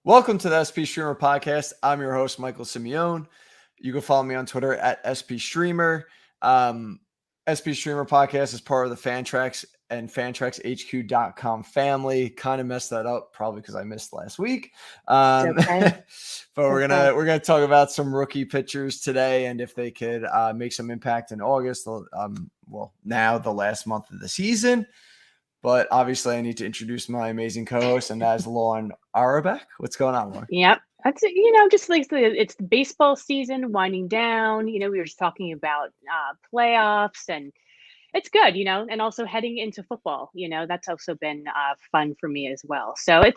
Welcome to the SP Streamer Podcast. I'm your host, Michael Simione. You can follow me on Twitter at SP Streamer. SP Streamer Podcast is part of the Fantrax and FantraxHQ.com family. Kind of messed that up, probably because I missed last week. Okay. But we're gonna talk about some rookie pitchers today and if they could make some impact in August. Now the last month of the season. But obviously, I need to introduce my amazing co-host, and that is Lauren Auerbach. What's going on, Lauren? Yep. That's it. Just like it's the baseball season winding down. We were just talking about playoffs, and it's good. And also heading into football. That's also been fun for me as well. So I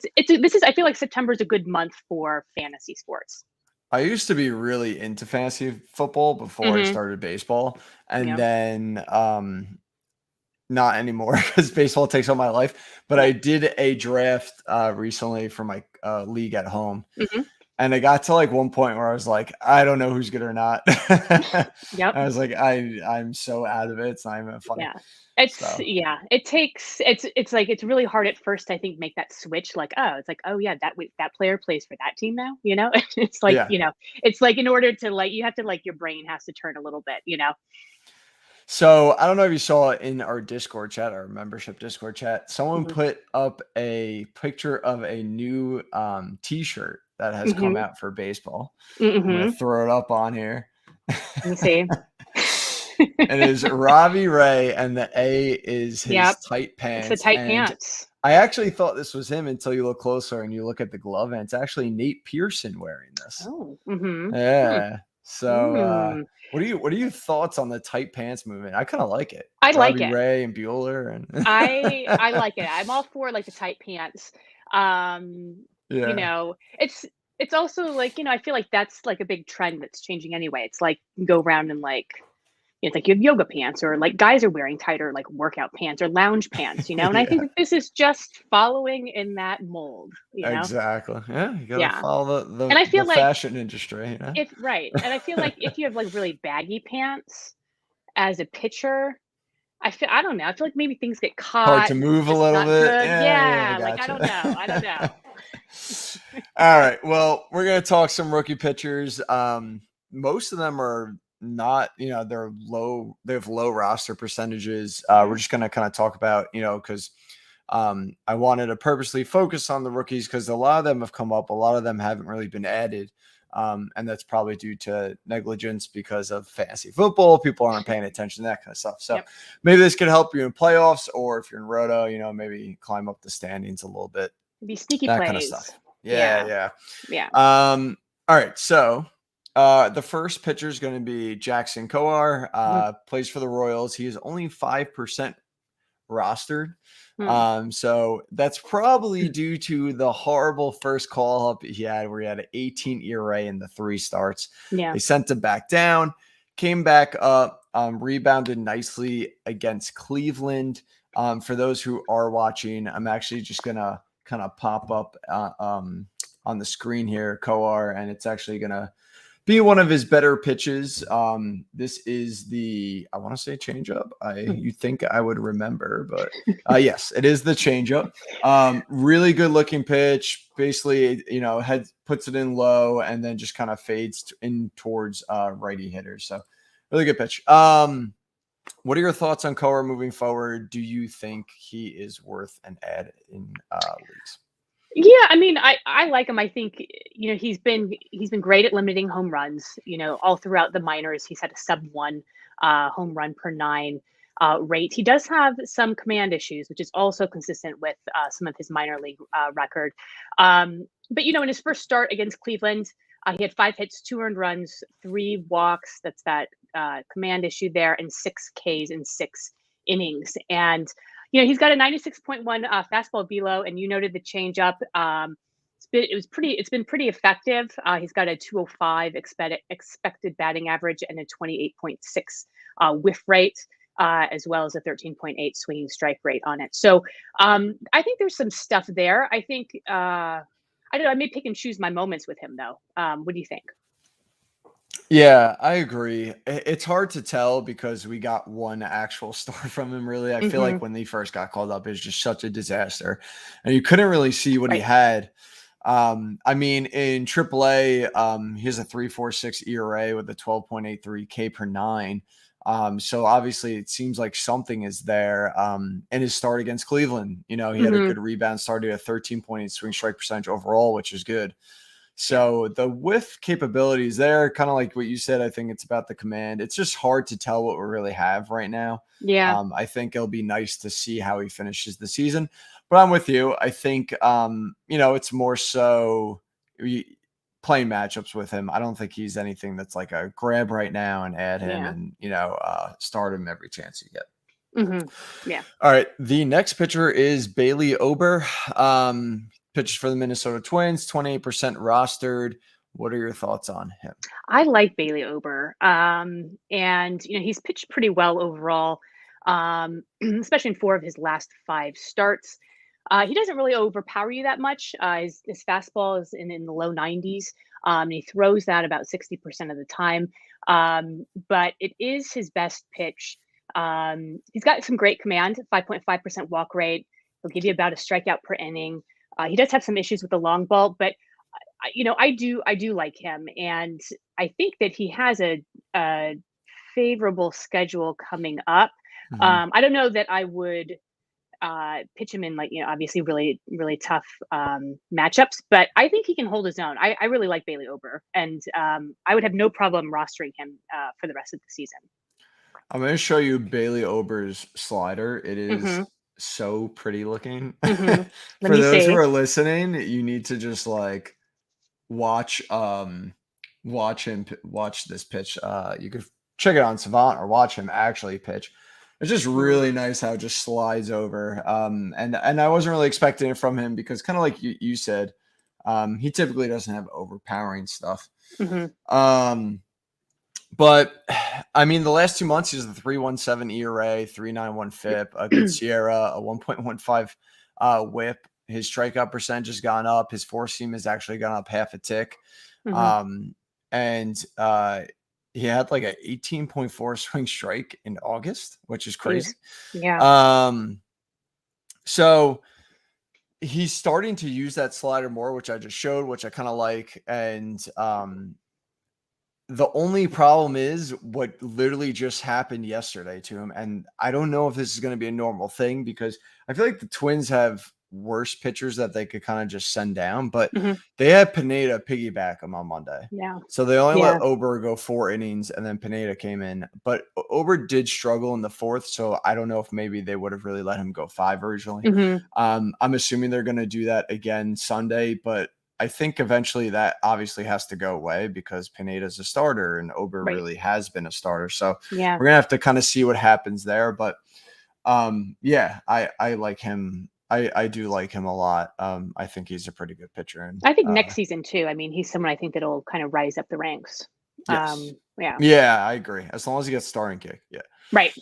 feel like September is a good month for fantasy sports. I used to be really into fantasy football before I started baseball, and then not anymore because baseball takes all my life. But I did a draft recently for my league at home. And I got to like one point where I was like, I don't know who's good or not. Yep. I was like, I'm so out of it. It's not even funny. Yeah. It's really hard at first, I think, make that switch. Like, that player plays for that team now. It's like, it's like in order to you have to your brain has to turn a little bit. So I don't know if you saw it in our Discord chat, our membership Discord chat. Someone put up a picture of a new T-shirt that has come out for baseball. I'm gonna throw it up on here. Let me see. It is Ravi Ray, and the A is his tight pants. It's the tight pants. I actually thought this was him until you look closer and you look at the glove, and it's actually Nate Pearson wearing this. Oh, yeah. So, what are your thoughts on the tight pants movement? I kind of like it. I like it. Ray and Bueller, and I like it. I'm all for the tight pants. It's also I feel like that's a big trend that's changing anyway. It's like you go around and it's like you have yoga pants, or guys are wearing tighter workout pants or lounge pants, and I think that this is just following in that mold. Exactly. Yeah, you gotta follow the and I feel fashion industry. And I feel like if you have really baggy pants as a pitcher, I don't know. I feel like maybe things get caught. Hard to move a little bit. Yeah, I don't know. All right. Well, we're gonna talk some rookie pitchers. Most of them are not, they're low. They have low roster percentages. We're just gonna kind of talk about, because I wanted to purposely focus on the rookies because a lot of them have come up. A lot of them haven't really been added. And that's probably due to negligence because of fantasy football. People aren't paying attention to that kind of stuff. So maybe this could help you in playoffs, or if you're in Roto, maybe climb up the standings a little bit. Be sneaky that plays. Kind of stuff. Yeah. All right. So the first pitcher is going to be Jackson Kowar. Plays for the Royals. He is only 5% rostered. So that's probably due to the horrible first call up he had, where he had an 18 ERA in the 3 starts. They sent him back down, came back up, rebounded nicely against Cleveland. For those who are watching, I'm actually just gonna kind of pop up on the screen here, Kowar, and it's actually gonna be one of his better pitches. This is I want to say changeup. You think I would remember, but yes, it is the changeup. Really good looking pitch. Basically, head puts it in low and then just kind of fades in towards righty hitters. So really good pitch. What are your thoughts on Kowar moving forward? Do you think he is worth an add in leagues? Yeah, I mean, I like him. I think he's been great at limiting home runs. All throughout the minors, he's had a sub-1 home run per 9 rate. He does have some command issues, which is also consistent with some of his minor league record. But in his first start against Cleveland, he had 5 hits, 2 earned runs, 3 walks. That's that command issue there, and 6 Ks in 6 innings. And he's got a 96.1 fastball velo, and you noted the changeup. It's been pretty effective. He's got a 205 expected batting average and a 28.6 whiff rate, as well as a 13.8 swinging strike rate on it. So I think there's some stuff there. I think I don't know. I may pick and choose my moments with him, though. What do you think? Yeah, I agree. It's hard to tell because we got one actual start from him, really. I feel like when he first got called up, it was just such a disaster. And you couldn't really see what he had. I mean, in AAA, he has a 3.46 ERA with a 12.83 K per nine. So obviously it seems like something is there. And his start against Cleveland, he had a good rebound, started at 13.8 swing strike percentage overall, which is good. So the whiff capabilities there, kind of like what you said, I think it's about the command. It's just hard to tell what we really have right now. Yeah. I think it'll be nice to see how he finishes the season. But I'm with you. I think, it's more so playing matchups with him. I don't think he's anything that's like a grab right now and add him Yeah. and, start him every chance you get. Yeah. All right. The next pitcher is Bailey Ober. Pitches for the Minnesota Twins, 28% rostered. What are your thoughts on him? I like Bailey Ober. And he's pitched pretty well overall, especially in 4 of his last 5 starts. He doesn't really overpower you that much. His fastball is in the low 90s. And he throws that about 60% of the time. But it is his best pitch. He's got some great command, 5.5% walk rate. He'll give you about a strikeout per inning. He does have some issues with the long ball, but I do like him, and I think that he has a favorable schedule coming up. I don't know that I would pitch him in, like, obviously really really tough matchups, but I think he can hold his own. I really like Bailey Ober, and I would have no problem rostering him for the rest of the season. I'm going to show you Bailey Ober's slider. It is Mm-hmm. so pretty looking. Mm-hmm. Let For me those who see. are listening, you need to just like watch watch this pitch. You could check it on Savant or watch him actually pitch. It's just really nice how it just slides over. And I wasn't really expecting it from him because kind of like you said, he typically doesn't have overpowering stuff. Mm-hmm. But I mean, the last 2 months, he's a 3.17 ERA, 3.91 FIP, a good Sierra, a 1.15 WHIP. His strikeout percentage has gone up. His four seam has actually gone up half a tick. And he had like an 18.4 swing strike in August, which is crazy. Yeah. So he's starting to use that slider more, which I just showed, which I kind of like. And the only problem is what literally just happened yesterday to him. And I don't know if this is going to be a normal thing because I feel like the Twins have worse pitchers that they could kind of just send down, but they had Pineda piggyback him on Monday. Yeah. So they only let Ober go 4 innings and then Pineda came in, but Ober did struggle in the 4th. So I don't know if maybe they would have really let him go 5 originally. I'm assuming they're going to do that again Sunday, but I think eventually that obviously has to go away because Pineda's a starter and Ober really has been a starter. So we're going to have to kind of see what happens there. But I like him. I do like him a lot. I think he's a pretty good pitcher. And I think next season too. I mean, he's someone I think that'll kind of rise up the ranks. Yes. Yeah. Yeah, I agree. As long as he gets starting kick. Yeah. Right.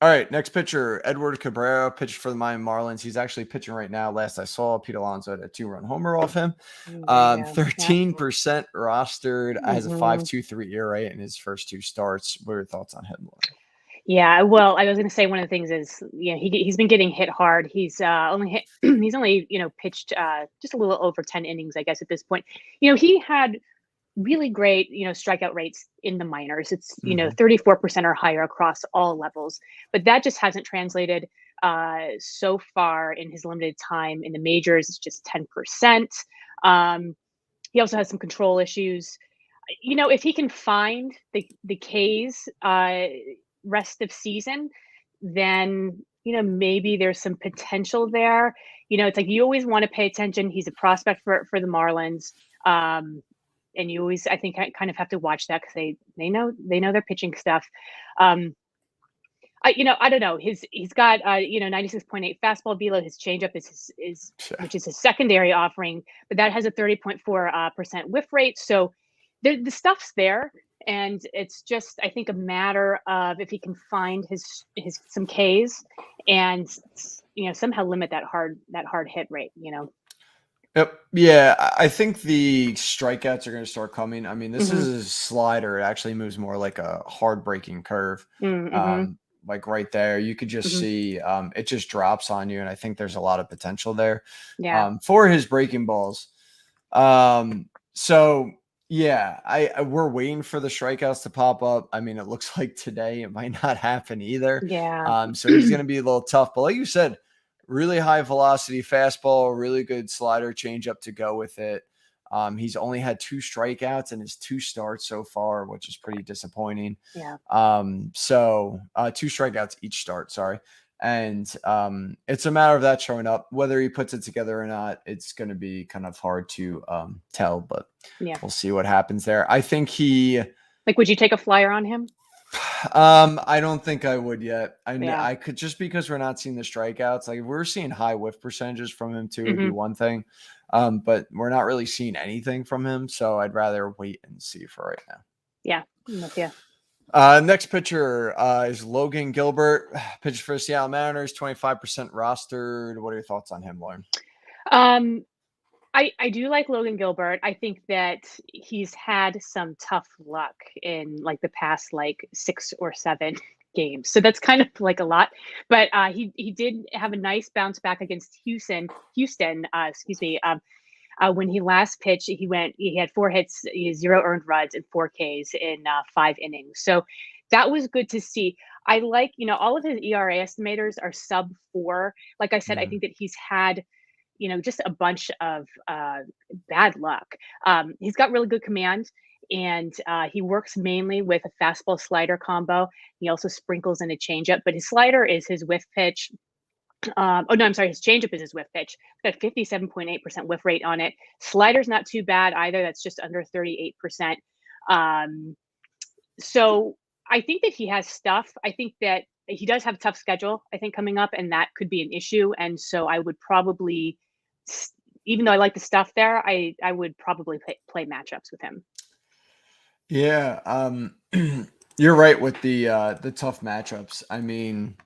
All right, next pitcher, Edward Cabrera, pitched for the Miami Marlins. He's actually pitching right now. Last I saw, Pete Alonso had a 2-run homer off him. 13% rostered. Has a 5.23 ERA in his first 2 starts. What are your thoughts on him, Lauren? Yeah, well, I was going to say one of the things is, he's been getting hit hard. He's only pitched just a little over 10 innings, I guess, at this point. He had really great, strikeout rates in the minors. It's, 34% or higher across all levels, but that just hasn't translated so far in his limited time in the majors. It's just 10%. He also has some control issues. If he can find the K's rest of season, then maybe there's some potential there. It's like you always want to pay attention. He's a prospect for the Marlins, and you always, I think, kind of have to watch that because they know their pitching stuff. I don't know. He's got 96.8 fastball velo. His changeup is which is his secondary offering, but that has a 30.4% whiff rate. So the stuff's there. And it's just, I think, a matter of if he can find his some Ks and somehow limit that hard hit rate. Yep. Yeah, I think the strikeouts are going to start coming. I mean, this is a slider. It actually moves more like a hard breaking curve, like right there. You could just see it just drops on you, and I think there's a lot of potential there for his breaking balls. So yeah, we're waiting for the strikeouts to pop up. I mean, it looks like today it might not happen either. Yeah. So he's going to be a little tough, but like you said, really high velocity fastball, really good slider changeup to go with it. He's only had 2 strikeouts in his 2 starts so far, which is pretty disappointing. Yeah. So 2 strikeouts each start, sorry. And it's a matter of that showing up. Whether he puts it together or not, it's going to be kind of hard to tell, but we'll see what happens there. I think would you take a flyer on him? I don't think I would yet. I could, just because we're not seeing the strikeouts. Like if we're seeing high whiff percentages from him too, it'd be one thing. But we're not really seeing anything from him, so I'd rather wait and see for right now. Yeah, I'm with you. Next pitcher is Logan Gilbert, pitcher for the Seattle Mariners, 25% rostered. What are your thoughts on him, Lauren? I do like Logan Gilbert. I think that he's had some tough luck in like the past 6 or 7 games. So that's kind of like a lot. But he did have a nice bounce back against Houston, when he last pitched, he had 4 hits, 0 earned runs, and 4 Ks in 5 innings. So that was good to see. I like, all of his ERA estimators are sub 4. Like I said, I think that he's had, just a bunch of bad luck. He's got really good command, and he works mainly with a fastball slider combo. He also sprinkles in a changeup, but his slider is his whiff pitch. His changeup is his whiff pitch. He's got 57.8% whiff rate on it. Slider's not too bad either. That's just under 38%. So I think that he has stuff. I think that he does have a tough schedule, I think, coming up, and that could be an issue. And so I would probably, even though I like the stuff there, I would probably play matchups with him. Yeah, you're right with the tough matchups. I mean,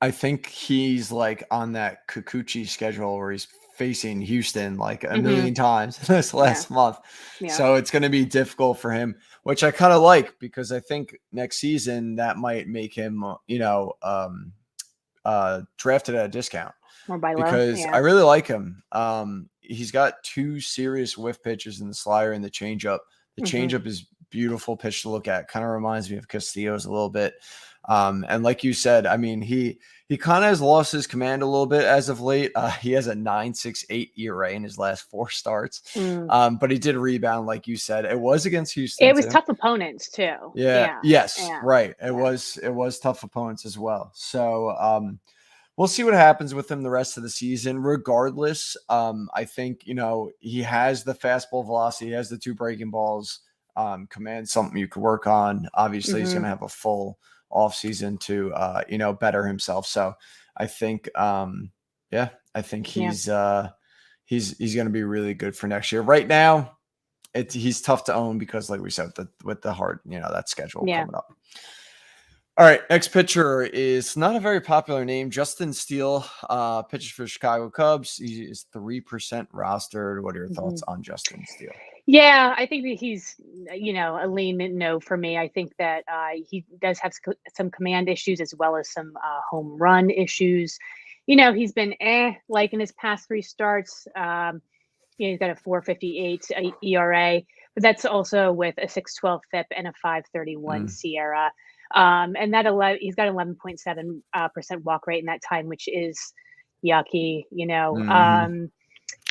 I think he's like on that Kikuchi schedule where he's facing Houston like a million times this last month. So it's going to be difficult for him, which I kind of like, because I think next season that might make him, drafted at a discount. Or by low. Because I really like him. He's got 2 serious whiff pitches in the slider and the changeup. The changeup is beautiful pitch to look at. Kind of reminds me of Castillo's a little bit. And like you said, I mean, he kind of has lost his command a little bit as of late. He has a 9.68 ERA in his last 4 starts. But he did rebound, like you said. It was against Houston. It was tough opponents too. Yes. Right. It was tough opponents as well. So we'll see what happens with him the rest of the season. Regardless, I think, he has the fastball velocity, he has the 2 breaking balls. Command, something you could work on. Obviously, he's going to have a full off season to better himself. So I think I think he's going to be really good for next year. Right now, he's tough to own because, like we said, with the hard, that schedule coming up. All right, next pitcher is not a very popular name, Justin Steele, pitches for Chicago Cubs. He is 3% rostered. What are your thoughts on Justin Steele? Yeah, I think that he's, a lean no for me. I think that he does have some command issues as well as some home run issues. He's been like in his past 3 starts. He's got a 4.58 ERA, but that's also with a 6.12 FIP and a 5.31 SIERA. And that he's got 11.7% walk rate in that time, which is yucky.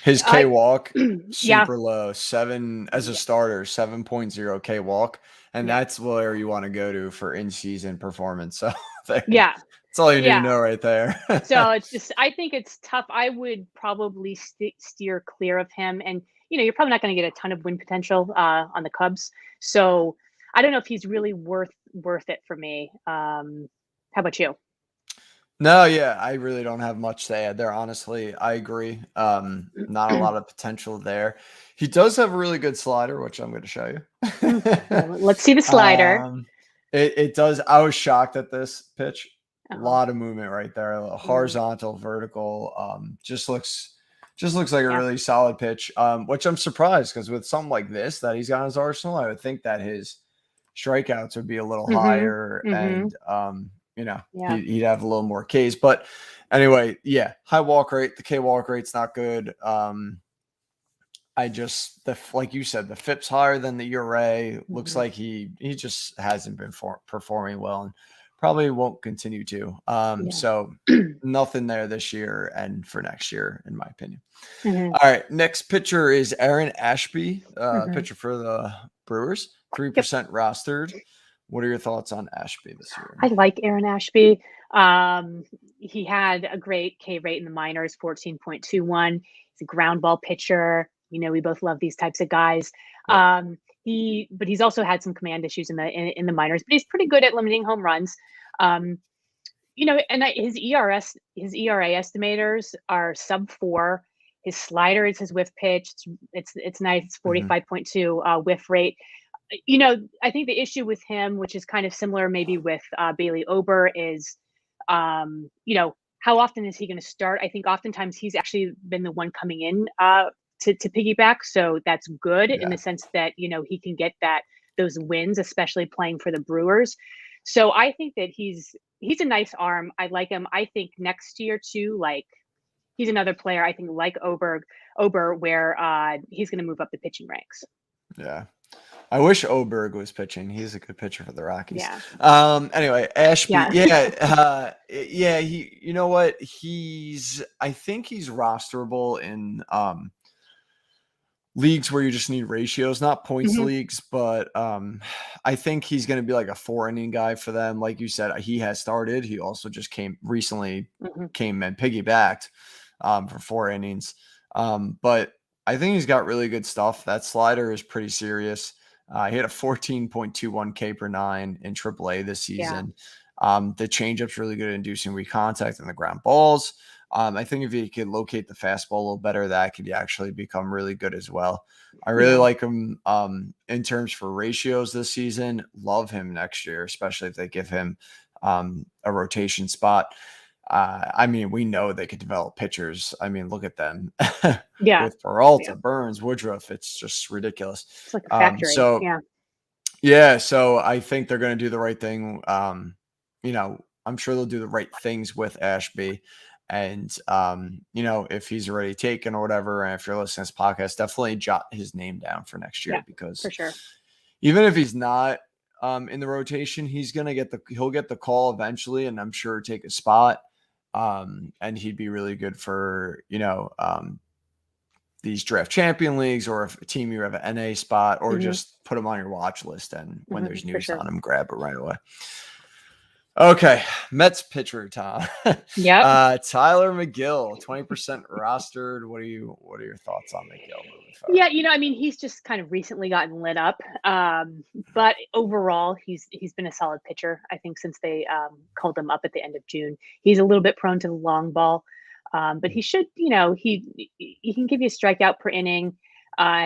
His K walk super low, 7 as a starter, 7.0 K walk, and that's where you want to go to for in-season performance. So that's all you need to know right there. So it's just, I think it's tough. I would probably steer clear of him, and you're probably not going to get a ton of win potential on the Cubs. So I don't know if he's really worth it for me. How about you? No, I really don't have much to add there. Honestly, I agree. Not a lot of potential there. He does have a really good slider, which I'm going to show you. Let's see the slider. It does. I was shocked at this pitch. A lot of movement right there. Horizontal, vertical. Just looks like a really solid pitch. Which I'm surprised, because with something like this that he's got in his arsenal, I would think that his strikeouts would be a little higher, and Yeah. he'd have a little more Ks. But anyway, yeah, high walk rate. The K walk rate's not good. Like you said, the FIP's higher than the ERA. Looks like he just hasn't been performing well and probably won't continue to. So nothing there this year and for next year, in my opinion. All right, next pitcher is Aaron Ashby, pitcher for the Brewers, 3% rostered. What are your thoughts on Ashby this year? I like Aaron Ashby. He had a great K rate in the minors, 14.21. He's a ground ball pitcher. We both love these types of guys. Yep. But he's also had some command issues in the minors, but he's pretty good at limiting home runs. And his ERA estimators are sub 4. His slider is his whiff pitch. It's nice. It's 45.2 whiff rate. I think the issue with him, which is kind of similar maybe with Bailey Ober, is, how often is he going to start? I think oftentimes he's actually been the one coming in to piggyback. So that's good in the sense that, he can get those wins, especially playing for the Brewers. So I think that he's a nice arm. I like him. I think next year too, like he's another player, I think like Ober, where he's going to move up the pitching ranks. Yeah. I wish Oberg was pitching. He's a good pitcher for the Rockies. Yeah. Anyway, Ashby. Yeah. He, you know what? I think he's rosterable in leagues where you just need ratios, not points leagues, but I think he's going to be like a 4-inning guy for them. Like you said, he has started. He also just came and piggybacked for 4 innings. But I think he's got really good stuff. That slider is pretty serious. He had a 14.21 K per 9 in AAA this season. The changeup's really good at inducing recontact and the ground balls. I think if he could locate the fastball a little better, that could actually become really good as well. I really like him in terms for ratios this season. Love him next year, especially if they give him a rotation spot. We know they could develop pitchers. Look at them. With Peralta, Burns, Woodruff, it's just ridiculous. It's like a factory. So I think they're going to do the right thing. I'm sure they'll do the right things with Ashby. And, if he's already taken or whatever, and if you're listening to this podcast, definitely jot his name down for next year because for sure. Even if he's not in the rotation, he'll get the call eventually, and I'm sure take a spot. And he'd be really good for, these draft champion leagues, or if a team you have an NA spot, or just put him on your watch list. And when there's news on him, grab it right away. Okay. Mets pitcher, Tom. Tyler McGill, 20% rostered. What are your thoughts on McGill moving forward? Yeah. He's just kind of recently gotten lit up. But overall, he's been a solid pitcher, I think, since they called him up at the end of June. He's a little bit prone to the long ball. But he should, he can give you a strikeout per inning.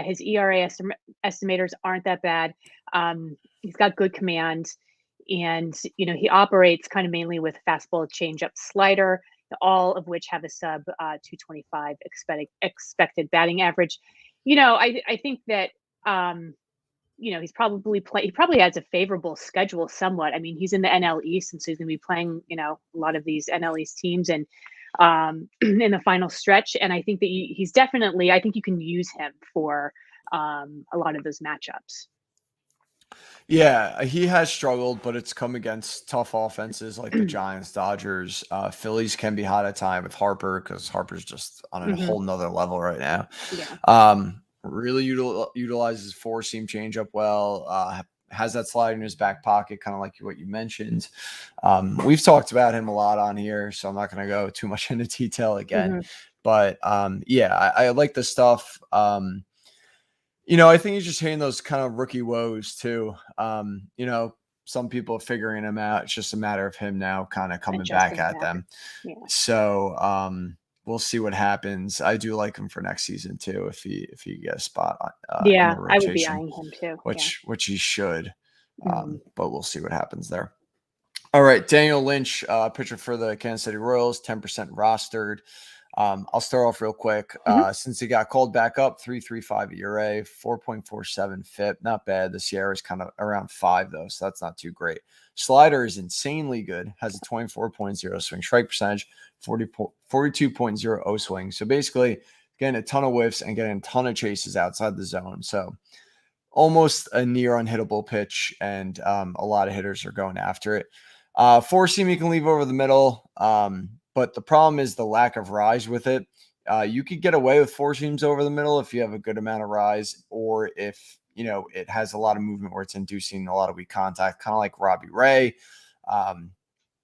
His ERA estimators aren't that bad. He's got good command, and he operates kind of mainly with fastball, changeup, slider, all of which have a sub 225 expected batting average. I think that he probably has a favorable schedule somewhat. He's in the NL East, and so he's going to be playing a lot of these NL East teams and in the final stretch. And I think that he's definitely, I think you can use him for a lot of those matchups. Yeah, he has struggled, but it's come against tough offenses like the Giants, Dodgers. Phillies can be hot at time with Harper, because Harper's just on a whole nother level right now. Really utilizes 4-seam changeup well. Has that slide in his back pocket, kind of like what you mentioned. We've talked about him a lot on here, so I'm not going to go too much into detail again. But I like the stuff. I think he's just hitting those kind of rookie woes too. Some people are figuring him out. It's just a matter of him now kind of coming back at them. So we'll see what happens. I do like him for next season too, if he gets a spot in the rotation, I would be eyeing him too. Which he should. But we'll see what happens there. All right, Daniel Lynch, pitcher for the Kansas City Royals, 10% rostered. I'll start off real quick. Mhm. Since he got called back up, 3.35 ERA, 4.47 FIP. Not bad. The Sierra is kind of around 5, though, so that's not too great. Slider is insanely good, has a 24.0 swing strike percentage, 42.0 O swing. So basically, getting a ton of whiffs and getting a ton of chases outside the zone. So almost a near unhittable pitch, and a lot of hitters are going after it. Four seam you can leave over the middle, but the problem is the lack of rise with it. You could get away with four seams over the middle if you have a good amount of rise, or if it has a lot of movement where it's inducing a lot of weak contact, kind of like Robbie Ray.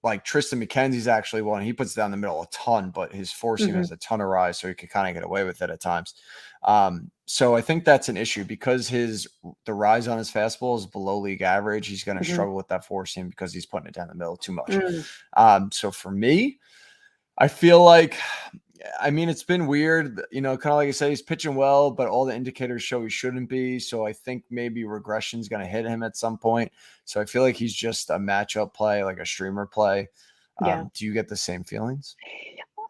Like Tristan McKenzie's actually one. He puts down the middle a ton, but his four seam has a ton of rise, so he could kind of get away with it at times. So I think that's an issue because the rise on his fastball is below league average. He's going to struggle with that four seam because he's putting it down the middle too much. So for me, I feel like, I mean, it's been weird, kind of like I said, he's pitching well, but all the indicators show he shouldn't be. So I think maybe regression is going to hit him at some point. So I feel like he's just a matchup play, like a streamer play. Yeah. Do you get the same feelings?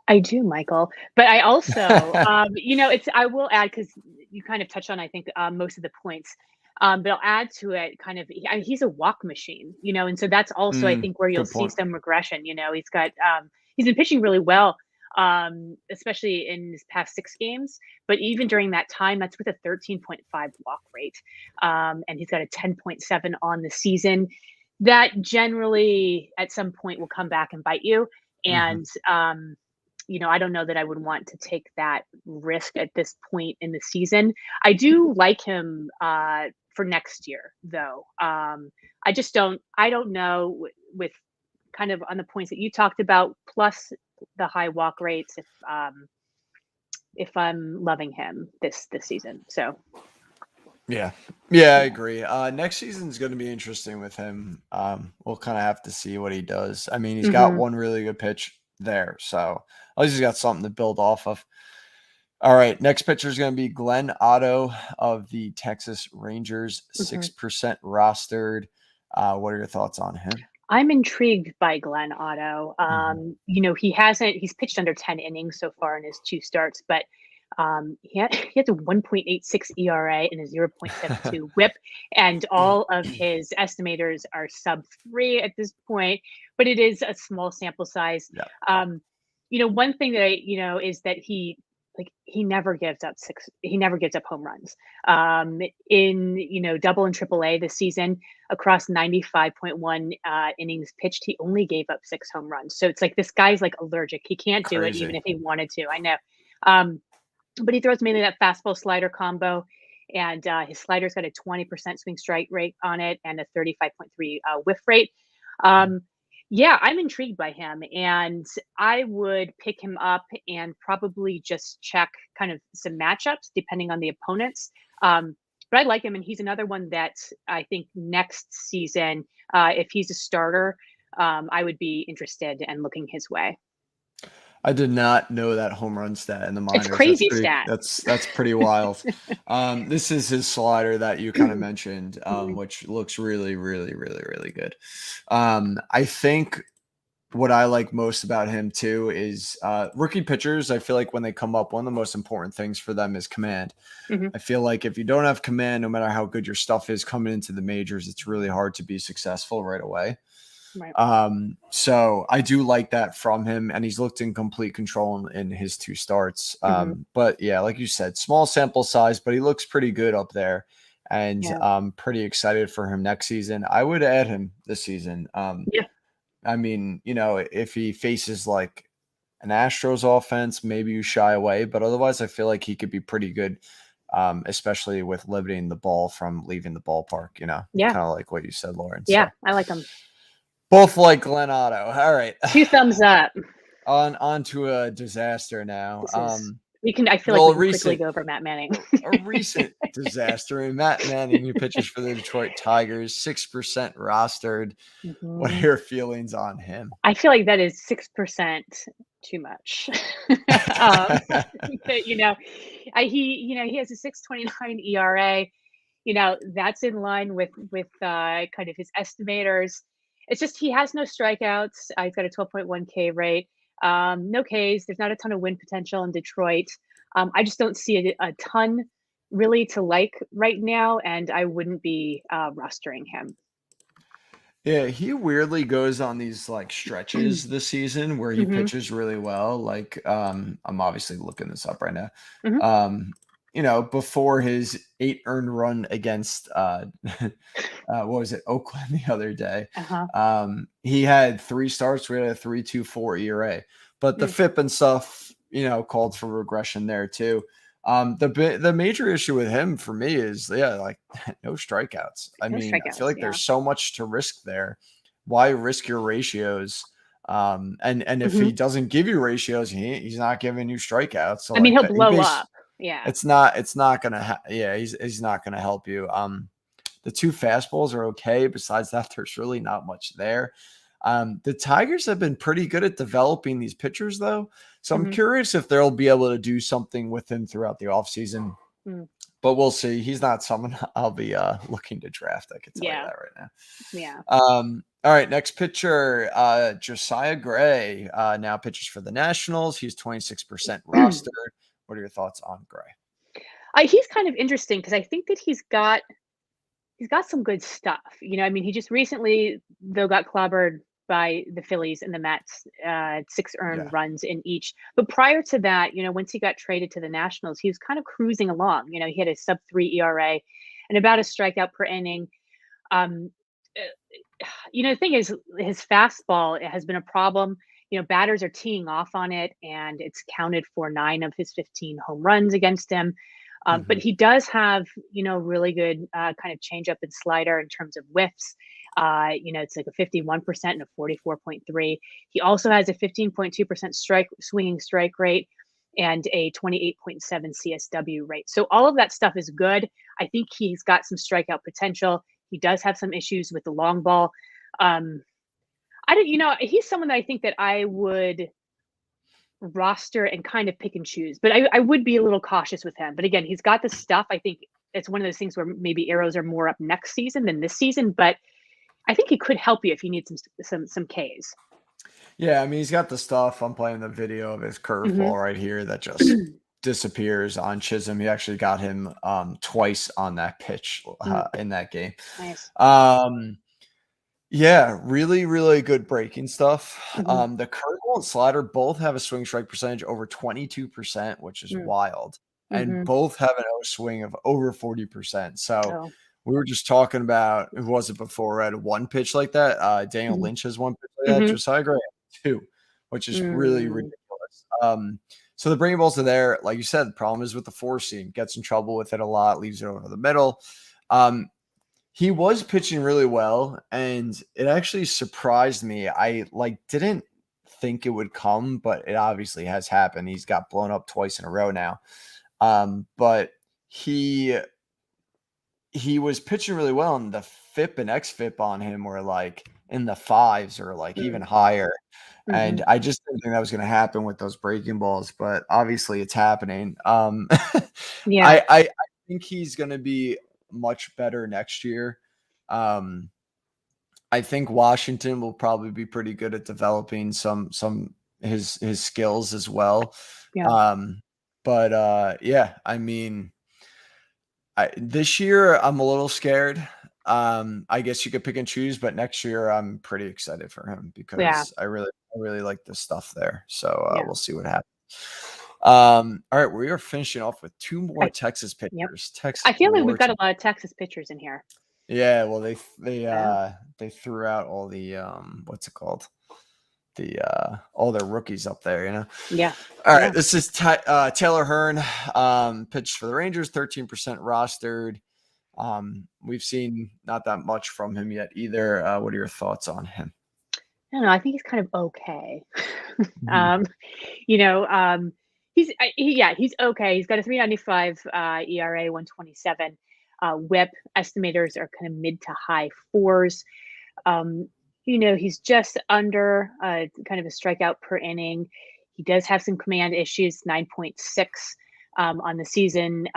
I do, Michael. But I also, I will add, because you kind of touched on, I think, most of the points. But I'll add to it kind of, he's a walk machine, and so that's also, I think, where you'll Good see point. some regression. He's been pitching really well, especially in his past 6 games. But even during that time, that's with a 13.5 walk rate. And he's got a 10.7 on the season. That generally at some point will come back and bite you. And, I don't know that I would want to take that risk at this point in the season. I do like him for next year, though. I don't know with kind of on the points that you talked about, plus the high walk rates, if I'm loving him this season. So Yeah, I agree. Next season's going to be interesting with him. We'll kind of have to see what he does. I mean, he's got one really good pitch there, so at least he's got something to build off of. All right, next pitcher is going to be Glenn Otto of the Texas Rangers, 6% rostered. What are your thoughts on him? I'm intrigued by Glenn Otto. He's pitched under 10 innings so far in his 2 starts, but he has a 1.86 ERA and a 0.72 WHIP, and all of his estimators are sub 3 at this point. But it is a small sample size. Yeah. One thing that is that he never gives up home runs. In double and triple A this season, across 95.1 innings pitched, he only gave up 6 home runs. So it's like this guy's like allergic. He can't do it even if he wanted to. I know. But he throws mainly that fastball slider combo, and his slider's got a 20% swing strike rate on it and a 35.3 whiff rate. Yeah, I'm intrigued by him, and I would pick him up and probably just check kind of some matchups depending on the opponents. But I like him, and he's another one that I think next season, if he's a starter, I would be interested in looking his way. I did not know that home run stat in the minors. It's crazy stat. That's pretty wild. This is his slider that you kind of mentioned, which looks really, really, really, really good. I think what I like most about him too is rookie pitchers. I feel like when they come up, one of the most important things for them is command. I feel like if you don't have command, no matter how good your stuff is coming into the majors, it's really hard to be successful right away. Right. So I do like that from him, and he's looked in complete control in his 2 starts. But yeah, like you said, small sample size, but he looks pretty good up there, and I'm pretty excited for him next season. I would add him this season. I mean, if he faces like an Astros offense, maybe you shy away, but otherwise I feel like he could be pretty good. Especially with limiting the ball from leaving the ballpark, kind of like what you said, Lauren. Yeah, so. I like him. Both like Glenn Otto. All right. 2 thumbs up. On to a disaster now. I feel like we can quickly go over Matt Manning. A recent disaster. And Matt Manning, who pitches for the Detroit Tigers, 6% rostered. What are your feelings on him? I feel like that is 6% too much. He has a 6.29 ERA. That's in line with kind of his estimators. It's just he has no strikeouts. He's got a 12.1 K rate. No Ks. There's not a ton of win potential in Detroit. I just don't see a ton really to like right now, and I wouldn't be rostering him. Yeah, he weirdly goes on these like stretches this season where he Hmm. pitches really well. Like, I'm obviously looking this up right now. Hmm. Um, before his 8 earned run against what was it, Oakland the other day, Uh-huh. he had 3 starts. We had a 3.24 ERA, but the Mm. FIP and stuff, called for regression there too. The major issue with him for me is, yeah, like no strikeouts. I No mean, I feel strikeouts. like Yeah. there's so much to risk there. Why risk your ratios? And if he Hmm. doesn't give you ratios, he's not giving you strikeouts. So I mean, like he'll that, he blow base up. Yeah. it's not gonna yeah, he's not gonna help you. The 2 fastballs are okay. Besides that, there's really not much there. The Tigers have been pretty good at developing these pitchers, though. So I'm Hmm. curious if they'll be able to do something with him throughout the offseason. Mm. But we'll see. He's not someone I'll be looking to draft. I can tell you Yeah. that right Yeah. now. All right, next pitcher, Josiah Gray, now pitches for the Nationals. He's 26% rostered. What are your thoughts on Gray? He's kind of interesting because I think that he's got some good stuff. I mean, he just recently though got clobbered by the Phillies and the Mets, 6 earned Yeah. runs in each. But prior to that, once he got traded to the Nationals, he was kind of cruising along. He had a sub 3 ERA and about a strikeout per inning. Um, the thing is, his fastball has been a problem. Batters are teeing off on it, and it's counted for 9 of his 15 home runs against him. But Mhm. he does have, really good kind of changeup and slider in terms of whiffs. It's like a 51% and a 44.3. He also has a 15.2% swinging strike rate and a 28.7 CSW rate. So all of that stuff is good. I think he's got some strikeout potential. He does have some issues with the long ball. Um, I don't, he's someone that I think that I would roster and kind of pick and choose, but I would be a little cautious with him. But again, he's got the stuff. I think it's one of those things where maybe arrows are more up next season than this season, but I think he could help you if you need some Ks. Yeah, I mean, he's got the stuff. I'm playing the video of his Hmm. curveball right here that just disappears on Chisholm. He actually got him twice on that pitch in that game. Nice. Um, yeah, really, really good breaking stuff. Hmm. The curveball and slider both have a swing strike percentage over 22%, which is wild, and Hmm. both have an O swing of over 40%. So Oh. we were just talking about, who was it before? I had one pitch like that. Daniel Hmm. Lynch has one pitch like that. Hmm. Josiah Gray has 2, which is really Mm. ridiculous. So the breaking balls are there. Like you said, the problem is with the four seam. Gets in trouble with it a lot, leaves it over the middle. He was pitching really well, and it actually surprised me. I didn't think it would come, but it obviously has happened. He's got blown up twice in a row now. But he was pitching really well, and the FIP and XFIP on him were like in the fives or like even Mm. higher. And Mhm. I just didn't think that was going to happen with those breaking balls, but obviously it's happening. Yeah. I think he's going to be much better next year. Um, I think Washington will probably be pretty good at developing some his skills as well. Yeah. Um, but yeah, I mean, this year I'm a little scared. I guess you could pick and choose, but next year I'm pretty excited for him Yeah. because I really like the stuff there. So Yeah. we'll see what happens. All right, we are finishing off with 2 more I Texas Yep. pitchers. Texas I feel like we've got Warriors. a lot of Texas pitchers in here. Yeah, well, Yeah. they threw out all the what's it called? The all their rookies up there, you know. Yeah. All right, Yeah. this is Taylor Hearn, pitched for the Rangers, 13% rostered. We've seen not that much from him yet either. What are your thoughts on him? I don't know. I think he's kind of okay. Mhm. um, you know, um, he's okay. He's got a 3.95 ERA, 127. WHIP estimators are kind of mid to high fours. Um, he's just under kind of a strikeout per inning. He does have some command issues, 9.6 on the season.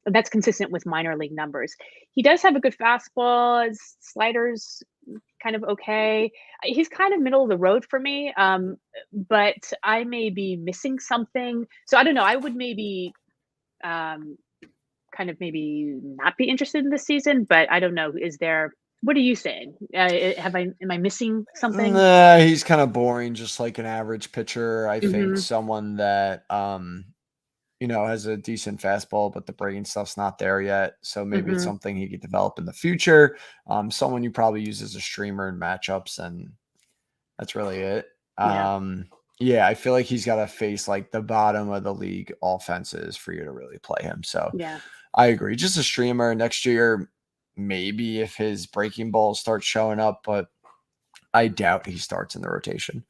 That's consistent with minor league numbers. He does have a good fastball. His sliders kind of okay. He's kind of middle of the road for me, but I may be missing something. So I don't know. I would maybe um, kind of maybe not be interested in this season, but I don't know. Is there? What are you saying? Am I missing something? Nah, he's kind of boring, just like an average pitcher. I think Hmm. someone that has a decent fastball, but the breaking stuff's not there yet. So maybe it's Hmm. something he could develop in the future. Someone you probably use as a streamer in matchups, and that's really it. Yeah. Yeah, I feel like he's got to face like the bottom of the league offenses for you to really play him. So Yeah. I agree. Just a streamer next year, maybe if his breaking balls start showing up, but I doubt he starts in the rotation.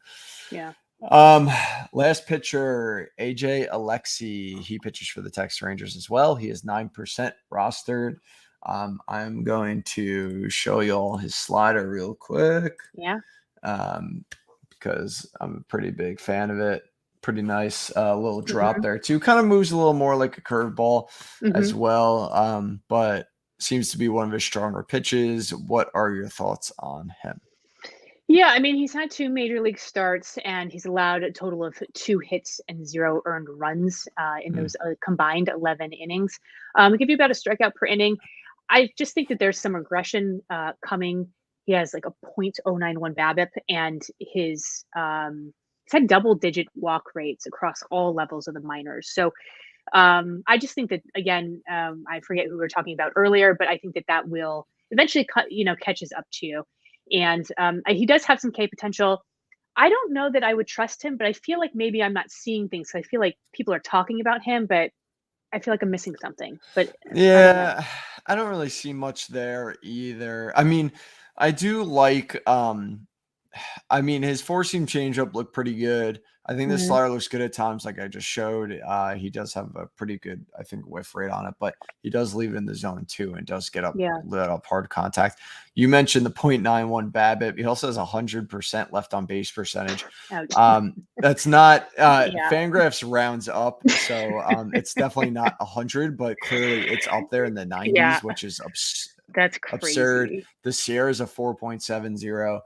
Yeah. Um, Last pitcher, AJ Alexi. He pitches for the Texas Rangers as well. He is 9% rostered. I'm going to show you all his slider real quick. Yeah. Um, because I'm a pretty big fan of it. Pretty nice little drop Hmm. there too. Kind of moves a little more like a curveball Hmm. as well. But seems to be one of his stronger pitches. What are your thoughts on him? Yeah, I mean, he's had 2 major league starts, and he's allowed a total of 2 hits and 0 earned runs, in Hmm. those, combined 11 innings. Give you about a strikeout per inning. I just think that there's some regression, coming. He has, like, a .091 BABIP, and he's had double-digit walk rates across all levels of the minors. So, I just think that, again, I forget who we were talking about earlier, but I think that that will eventually catches up to you. And he does have some K potential. I don't know that I would trust him, but I feel like maybe I'm not seeing things. So I feel like people are talking about him, but I feel like I'm missing something. But I don't know. Yeah, I don't really see much there either. I mean, I do like I mean his four seam changeup looked pretty good. I think the Hmm. slider looks good at times, like I just showed. He does have a pretty good, I think, whiff rate on it, but he does leave it in the zone too and does get up Yeah. lit up hard contact. You mentioned the .91 BABIP. He also has 100% left on base percentage. Ouch. That's not Yeah. Fangraphs rounds up, so it's definitely not 100, but clearly it's up there in the Yeah. 90s, which is That's absurd. crazy. The Sierra is a 4.70.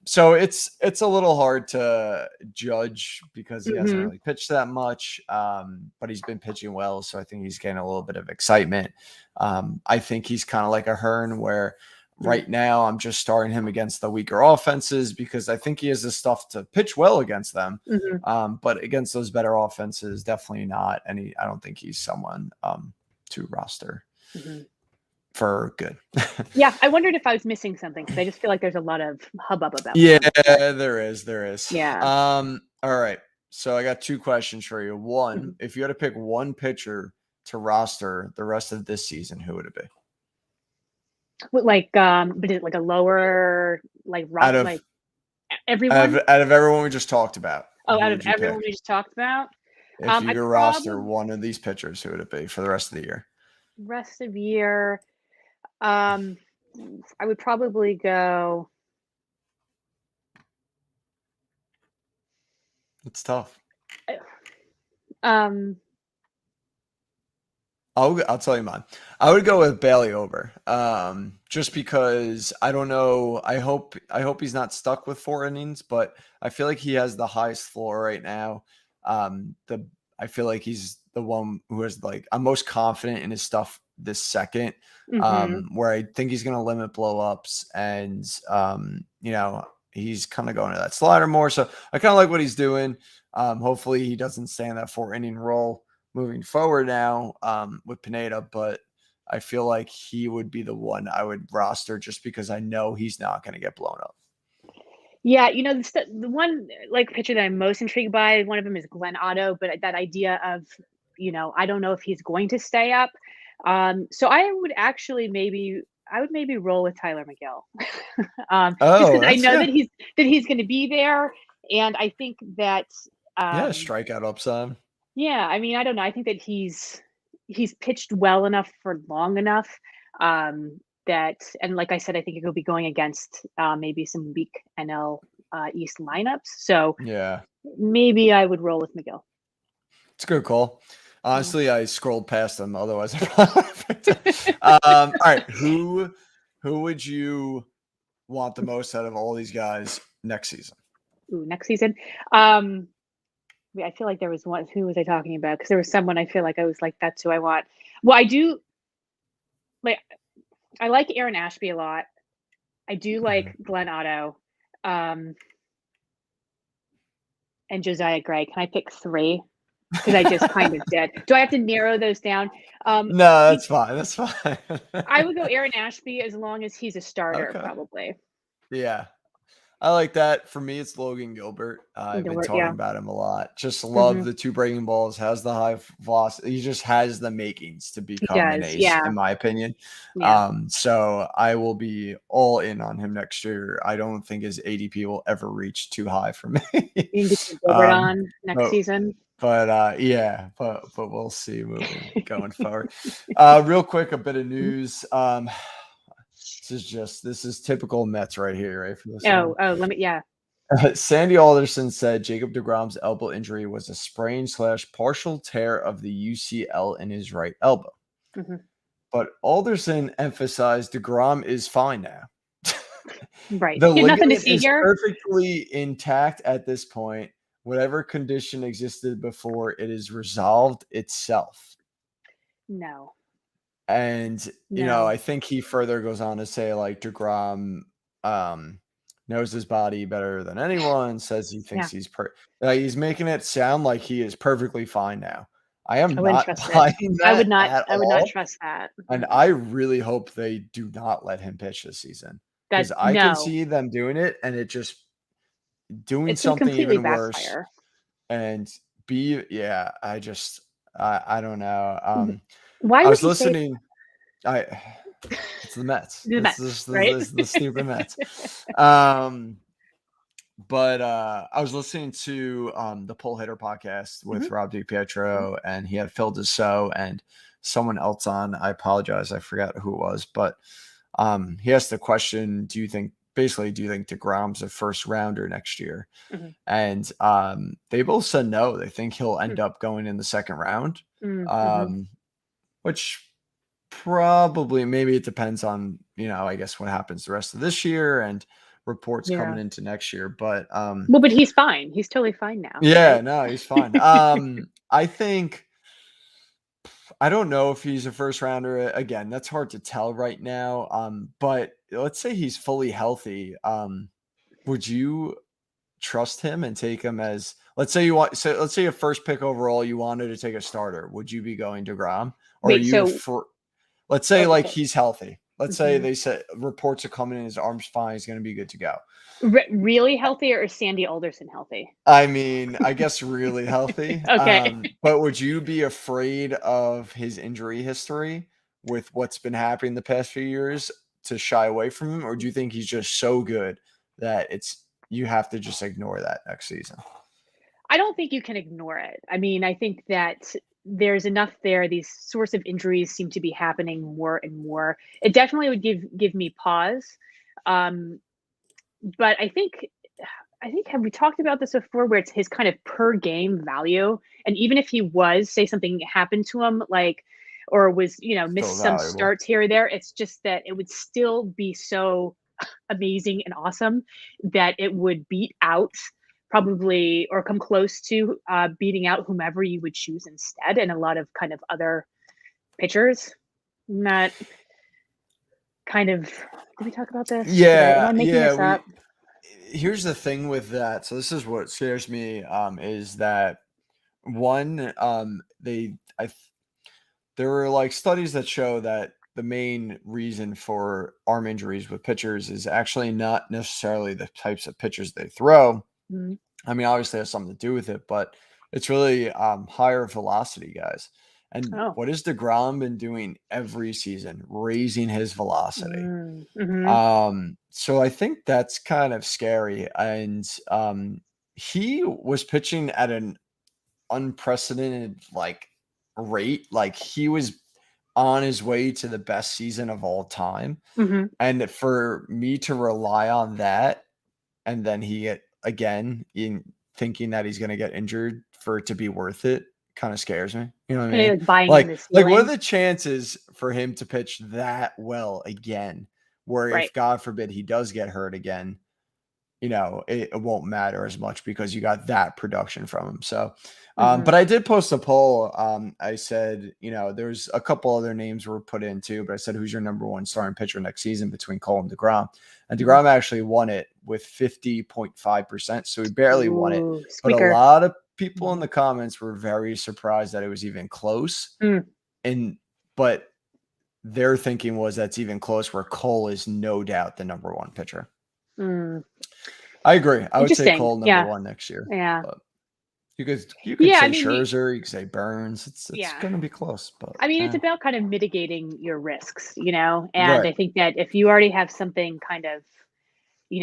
So it's a little hard to judge because he hasn't Hmm. really pitched that much. But he's been pitching well, so I think he's getting a little bit of excitement. I think he's kind of like a Hearn where Yeah. right now I'm just starting him against the weaker offenses because I think he has the stuff to pitch well against them. Hmm. But against those better offenses, definitely not. And I don't think he's someone to roster Hmm. for good. Yeah. I wondered if I was missing something because I just feel like there's a lot of hubbub about Yeah, him. But there is. There is. yeah. All right. So I got two questions for you. Mhm. One, if you had to pick one pitcher to roster the rest of this season, who would it be? Like, but is it like a lower, Out of like everyone? out of everyone we just talked about, Oh, who out of would you everyone pick? we just talked about? If you I could roster probably one of these pitchers, who would it be for the rest of the year? rest of year, um, I would probably go, It's tough. um, I'll tell you mine. I would go with Bailey over. Just because I don't know. I hope he's not stuck with 4 innings, but I feel like he has the highest floor right now. The I feel like he's the one who is like I'm most confident in his stuff this second. mhm, Where I think he's gonna limit blow ups and he's kind of going to that slider more. So I kind of like what he's doing. Hopefully he doesn't stay in that 4 inning role moving forward now with Pineda, but I feel like he would be the one I would roster just because I know he's not going to get blown up. yeah, the one, like, pitcher that I'm most intrigued by, one of them is Glenn Otto, but that idea of, I don't know if he's going to stay up. So I would maybe roll with Tyler McGill. Just Oh, because I that's know yeah. that he's gonna be there, and I think that, Yeah, um strikeout upside. yeah, I mean, I don't know, I think that he's pitched well enough for long enough, that, and like I said, I think he'll be going against, maybe some weak NL, East lineups, so Yeah. maybe I would roll with McGill. It's a good call. Yeah. Honestly, I scrolled past them. Otherwise, I probably picked him. All right. Who would you want the most out of all these guys next season? Ooh, next season. I feel like there was one. Who was I talking about? Because there was someone I feel like I was like, that's who I want. Well, I do like. I like Aaron Ashby a lot. I do Mhm. like Glenn Otto, um, and Josiah Gray. Can I pick three? Because I just kind of did. Do I have to narrow those down? No, Be- that's fine. That's fine. I would go Aaron Ashby as long as he's a starter, Okay. probably. Yeah. I like that. For me, it's Logan Gilbert. I've been Gilbert, talking yeah. about him a lot. Just love Hmm. the two breaking balls, has the high velocity. He just has the makings to He become an does, ace, yeah, in my opinion. yeah. So I will be all in on him next year. I don't think his ADP will ever reach too high for me. You can get your Gilbert um, on next but season. yeah, but we'll see going forward. Real quick, a bit of news. This is typical Mets right here, right, for this one. Let me, yeah. Sandy Alderson said Jacob deGrom's elbow injury was a sprain/partial tear of the UCL in his right elbow. Hmm. But Alderson emphasized deGrom is fine now. Right. The You have nothing to ligament see is here. perfectly intact at this point. Whatever condition existed before, it is resolved itself. No, And, no. I think he further goes on to say, like, DeGrom, knows his body better than anyone, says he thinks Yeah, he's making it sound like he is perfectly fine now. I am I wouldn't not trust it. buying that at I would not all, trust that. and Mm-mm. I really hope they do not let him pitch this season That because I can no, see them doing it and it just doing it's gonna something completely even worse backfire. and yeah, I don't know. Why I would was he say listening I It's the Mets. the It's Mets, just right? the stupid Mets. Um, but I was listening to the Pull Hitter podcast Mhm, with Rob mhm, DiPietro, and he had Phil Dussault and someone else on. I apologize, I forgot who it was, but he asked the question: do you think DeGrom's a first rounder next year? mhm, And they both said no. They think he'll mm, end up going in the second round. mhm. Um, which probably maybe it depends on, I guess what happens the rest of this year and reports coming Yeah. into next year. But Well, but he's fine. He's totally fine now, yeah, right? no, he's fine. I think I don't know if he's a first rounder. Again, that's hard to tell right now. But let's say he's fully healthy. Would you trust him and take him as let's say a first pick overall, you wanted to take a starter. Would you be going to Grom? Or are Wait, you so for Let's say, like, okay. he's healthy. Let's say Mhm. they said reports are coming in, his arm's fine, he's gonna be good to go. Really healthy or is Sandy Alderson healthy? I mean, I guess really healthy. Okay. But would you be afraid of his injury history with what's been happening the past few years to shy away from him? Or do you think he's just so good that you have to just ignore that next season? I don't think you can ignore it. I mean, I think that there's enough there. These sorts of injuries seem to be happening more and more. It definitely would give me pause. Um, but I think have we talked about this before where it's his kind of per game value? And even if he was, say something happened to him, like or was, Still missed some valuable. starts here or there, it's just that it would still be so amazing and awesome that it would beat out probably or come close to beating out whomever you would choose instead and a lot of kind of other pitchers. Not kind of did we talk about this? Am Yeah, I making yeah, this up? here's the thing with that. So this is what scares me, is that one, there were like studies that show that the main reason for arm injuries with pitchers is actually not necessarily the types of pitchers they throw. Mhm. I mean, obviously, it has something to do with it, but it's really higher velocity guys. And Oh. what has DeGrom been doing every season? Raising his velocity. Mm, mhm. So I think that's kind of scary. And he was pitching at an unprecedented rate. Like he was on his way to the best season of all time. Mhm. And for me to rely on that and then he get again in thinking that he's gonna get injured for it to be worth it kind of scares me. You know what I Kinda mean? like buying in Like the like what are ceiling. the chances for him to pitch that well again where Right. if God forbid he does get hurt again, it won't matter as much because you got that production from him. So, but I did post a poll. I said, there's a couple other names were put in too, but I said, who's your number one starting pitcher next season between Cole and DeGrom? And DeGrom actually won it with 50.5%. So he barely won it. Ooh, But a squeaker. lot of people in the comments were very surprised that it was even close. But their thinking was that's even close where Cole is no doubt the number one pitcher. I agree. I would say Cole number one next year. Yeah. But you could say Scherzer, you could say Burns. It's going to be close. But I mean, it's about kind of mitigating your risks, and Right. I think that if you already have something kind of,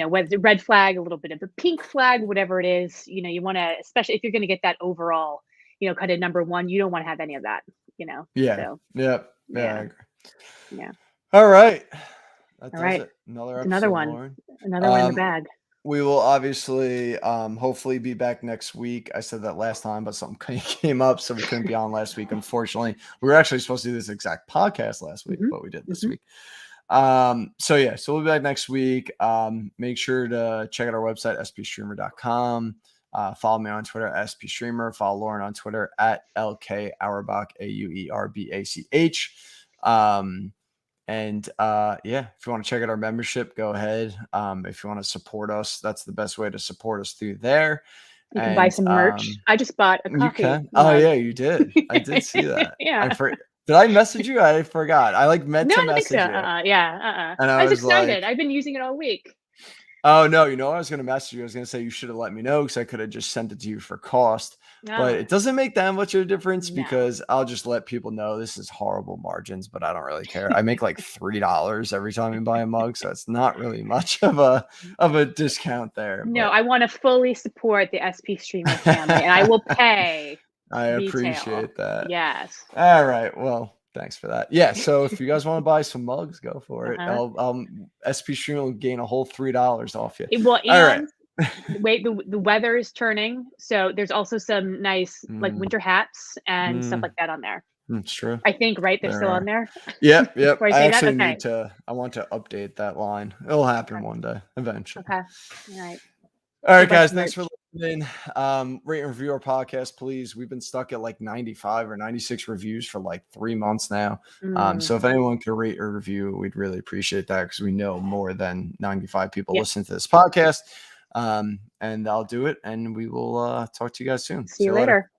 whether it's a red flag, a little bit of a pink flag, whatever it is, you want to, especially if you're going to get that overall, kind of number one, you don't want to have any of that, Yeah. So, Yep. Yeah. I agree. Yeah. All right. That does right. it. Another episode, Another one. Lauren. Another one in the bag. We will obviously, hopefully be back next week. I said that last time, but something came up, so we couldn't be on last week. Unfortunately, we were actually supposed to do this exact podcast last week, but we did this week. So we'll be back next week. Make sure to check out our website, spstreamer.com. Follow me on Twitter at spstreamer. Follow Lauren on Twitter at LK Auerbach, AUERBACH. And if you want to check out our membership, go ahead. If you want to support us, that's the best way to support us through there. You can buy some merch. I just bought a coffee. You can. Oh yeah, you did. I did see that. Yeah. Did I message you? I forgot. I meant to message you. Yeah. And I was excited. I've been using it all week. Oh no, I was going to message you. I was going to say you should have let me know because I could have just sent it to you for cost. But it doesn't make that much of a difference because I'll just let people know this is horrible margins, but I don't really care. I make like $3 every time you buy a mug, so it's not really much of a discount there. No, I want to fully support the SP Streamer family, and I will pay. I appreciate that. Yes. All right. Well, thanks for that. Yeah. So if you guys want to buy some mugs, go for it. SP Streamer will gain a whole $3 off you. Well, and all right. Wait, the weather is turning, so there's also some nice like winter hats and stuff like that on there. It's true. I think, right? They're still on there. Yep. I actually need to. I want to update that line. It'll happen one day, eventually. Okay. All right, guys. Thanks for listening. Rate and review our podcast, please. We've been stuck at like 95 or 96 reviews for like 3 months now. So if anyone could rate or review, we'd really appreciate that because we know more than 95 people listen to this podcast. And I'll do it, and we will talk to you guys soon. See you later.